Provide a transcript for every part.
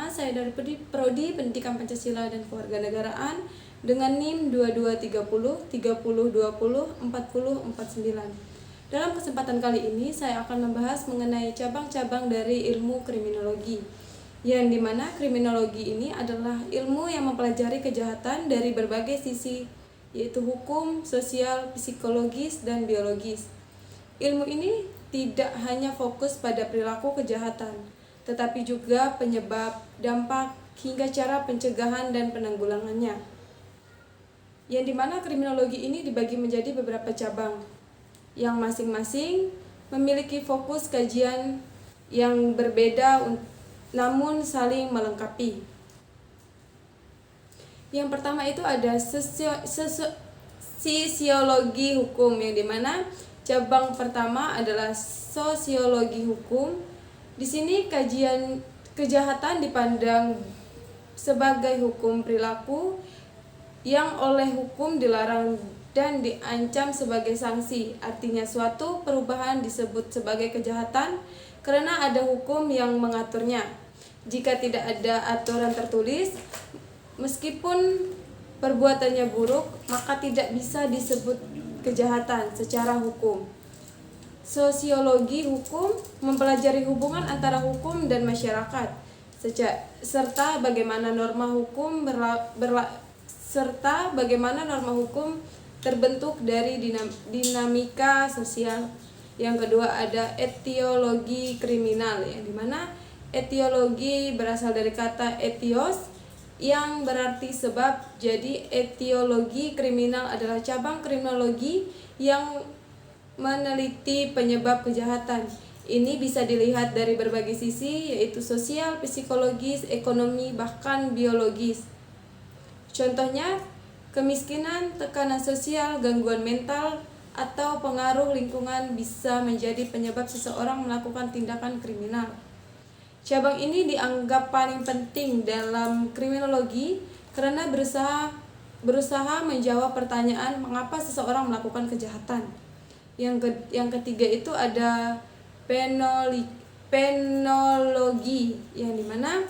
Pratama, saya dari Prodi Pendidikan Pancasila dan Kewarganegaraan dengan NIM 2230 3020 40 49. Dalam kesempatan kali ini saya akan membahas mengenai cabang-cabang dari ilmu kriminologi, yang dimana kriminologi ini adalah ilmu yang mempelajari kejahatan dari berbagai sisi, yaitu hukum, sosial, psikologis, dan biologis. Ilmu ini tidak hanya fokus pada perilaku kejahatan, tetapi juga penyebab, dampak, hingga cara pencegahan dan penanggulangannya. Yang dimana kriminologi ini dibagi menjadi beberapa cabang, yang masing-masing memiliki fokus kajian yang berbeda namun saling melengkapi. Yang pertama itu ada sosiologi hukum, yang dimana cabang pertama adalah sosiologi hukum. Di sini kajian kejahatan dipandang sebagai hukum perilaku yang oleh hukum dilarang dan diancam sebagai sanksi. Artinya suatu perubahan disebut sebagai kejahatan karena ada hukum yang mengaturnya. Jika tidak ada aturan tertulis, meskipun perbuatannya buruk, maka tidak bisa disebut kejahatan secara hukum. Sosiologi hukum mempelajari hubungan antara hukum dan masyarakat, serta bagaimana norma hukum terbentuk dari dinamika sosial. Yang kedua ada etiologi kriminal, yang dimana etiologi berasal dari kata etios yang berarti sebab. Jadi etiologi kriminal adalah cabang kriminologi yang meneliti penyebab kejahatan. Ini bisa dilihat dari berbagai sisi, yaitu sosial, psikologis, ekonomi, bahkan biologis. Contohnya, kemiskinan, tekanan sosial, gangguan mental, atau pengaruh lingkungan bisa menjadi penyebab seseorang melakukan tindakan kriminal. Cabang ini dianggap paling penting dalam kriminologi karena berusaha menjawab pertanyaan mengapa seseorang melakukan kejahatan. Yang ketiga itu ada penologi, yang dimana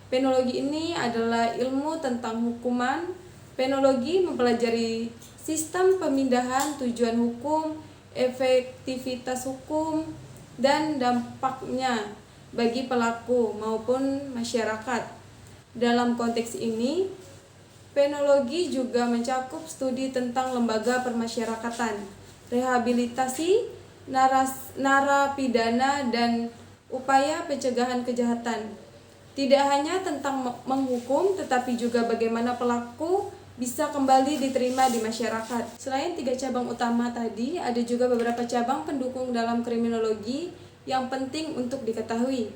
penologi ini adalah ilmu tentang hukuman. Penologi mempelajari sistem pemindahan, tujuan hukum, efektivitas hukum, dan dampaknya bagi pelaku maupun masyarakat. Dalam konteks ini, penologi juga mencakup studi tentang lembaga permasyarakatan, rehabilitasi, narapidana, dan upaya pencegahan kejahatan. Tidak hanya tentang menghukum, tetapi juga bagaimana pelaku bisa kembali diterima di masyarakat. Selain 3 cabang utama tadi, ada juga beberapa cabang pendukung dalam kriminologi yang penting untuk diketahui.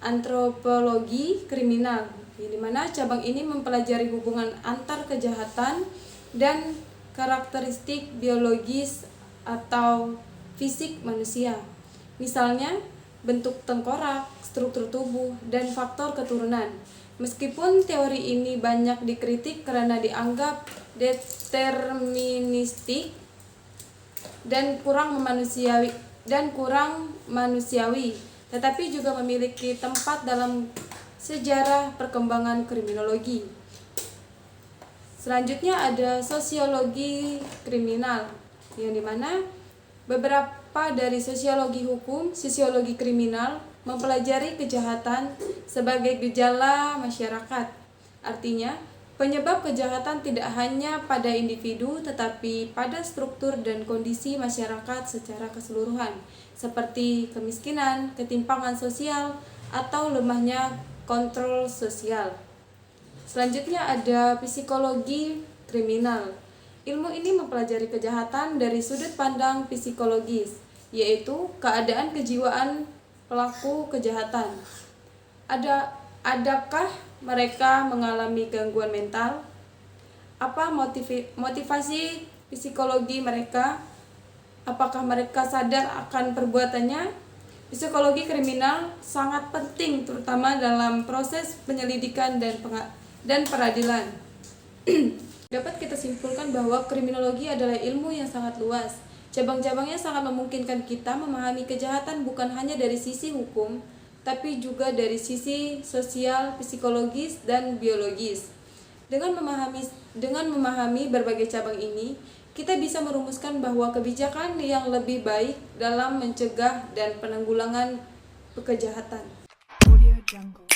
Antropologi kriminal, di mana cabang ini mempelajari hubungan antar kejahatan dan karakteristik biologis atau fisik manusia. Misalnya, bentuk tengkorak, struktur tubuh, dan faktor keturunan. Meskipun teori ini banyak dikritik karena dianggap deterministik dan kurang manusiawi, tetapi juga memiliki tempat dalam sejarah perkembangan kriminologi. Selanjutnya ada sosiologi kriminal, yang dimana beberapa dari sosiologi hukum, sosiologi kriminal mempelajari kejahatan sebagai gejala masyarakat. Artinya, penyebab kejahatan tidak hanya pada individu tetapi pada struktur dan kondisi masyarakat secara keseluruhan, seperti kemiskinan, ketimpangan sosial, atau lemahnya kontrol sosial. Selanjutnya ada psikologi kriminal. Ilmu ini mempelajari kejahatan dari sudut pandang psikologis, yaitu keadaan kejiwaan pelaku kejahatan. Adakah mereka mengalami gangguan mental? Apa motivasi psikologi mereka? Apakah mereka sadar akan perbuatannya? Psikologi kriminal sangat penting terutama dalam proses penyelidikan dan peradilan. Dapat kita simpulkan bahwa kriminologi adalah ilmu yang sangat luas. Cabang-cabangnya sangat memungkinkan kita memahami kejahatan bukan hanya dari sisi hukum, tapi juga dari sisi sosial, psikologis, dan biologis. Dengan memahami berbagai cabang ini, kita bisa merumuskan bahwa kebijakan yang lebih baik dalam mencegah dan penanggulangan kejahatan. Audio Jungle.